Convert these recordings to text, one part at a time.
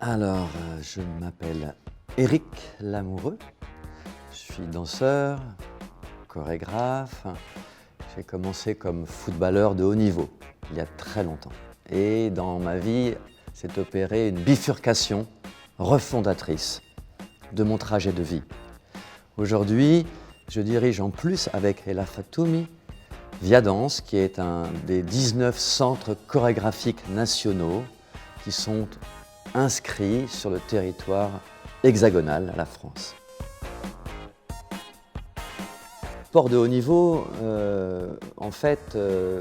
Alors, je m'appelle Éric Lamoureux, je suis danseur, chorégraphe. J'ai commencé comme footballeur de haut niveau, il y a très longtemps. Et dans ma vie, s'est opérée une bifurcation refondatrice de mon trajet de vie. Aujourd'hui, je dirige en plus avec Ella Fatoumi Viadance, qui est un des 19 centres chorégraphiques nationaux qui sont inscrits sur le territoire hexagonal, la France. Le sport de haut niveau,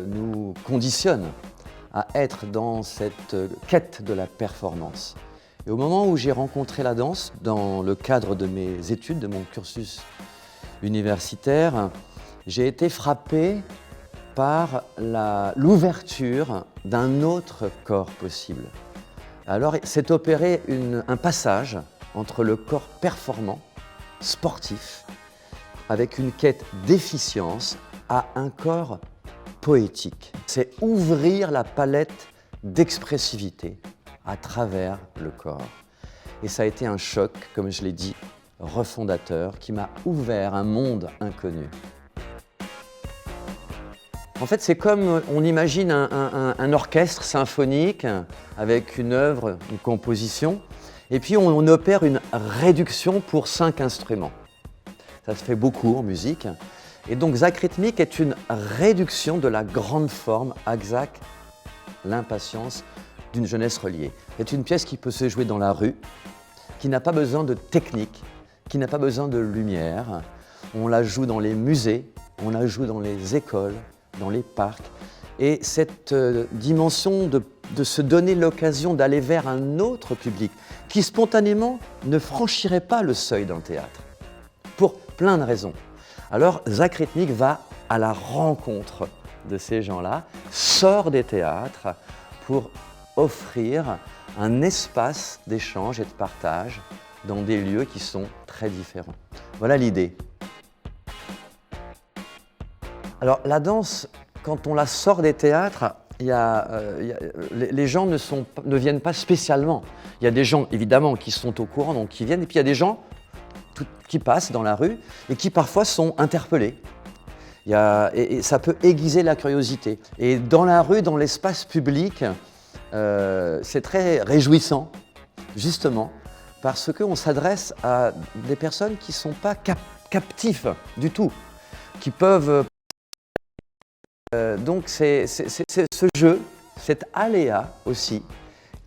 nous conditionne à être dans cette quête de la performance. Et au moment où j'ai rencontré la danse, dans le cadre de mes études, de mon cursus universitaire, j'ai été frappé par l'ouverture d'un autre corps possible. Alors s'est opéré un passage entre le corps performant, sportif, avec une quête d'efficience, à un corps poétique. C'est ouvrir la palette d'expressivité à travers le corps. Et ça a été un choc, comme je l'ai dit, refondateur, qui m'a ouvert un monde inconnu. En fait, c'est comme on imagine un orchestre symphonique avec une œuvre, une composition, et puis on opère une réduction pour 5 instruments. Ça se fait beaucoup en musique. Et donc Zak rythmique est une réduction de la grande forme Akzak, l'impatience d'une jeunesse reliée. C'est une pièce qui peut se jouer dans la rue, qui n'a pas besoin de technique, qui n'a pas besoin de lumière. On la joue dans les musées, on la joue dans les écoles, dans les parcs. Et cette dimension de se donner l'occasion d'aller vers un autre public qui spontanément ne franchirait pas le seuil d'un théâtre, pour plein de raisons. Alors Zak rythmique va à la rencontre de ces gens-là, sort des théâtres pour offrir un espace d'échange et de partage dans des lieux qui sont très différents. Voilà l'idée. Alors la danse, quand on la sort des théâtres, les gens ne viennent pas spécialement. Il y a des gens évidemment qui sont au courant, donc qui viennent, et puis il y a des gens qui passent dans la rue et qui parfois sont interpellés. Et ça peut aiguiser la curiosité. Et dans la rue, dans l'espace public, c'est très réjouissant, justement, parce qu'on s'adresse à des personnes qui ne sont pas captifs du tout, qui peuvent... donc c'est ce jeu, cet aléa aussi,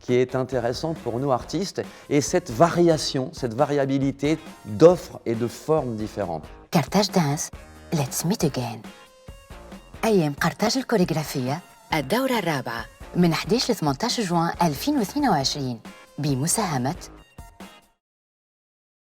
qui est intéressant pour nous artistes, et cette variation, cette variabilité d'offres et de formes différentes. قرطاج دانس Let's meet again. أيام قرطاج الكوريغرافية الدورة الرابعة من 11 ل 18 جوان 2022 بمساهمة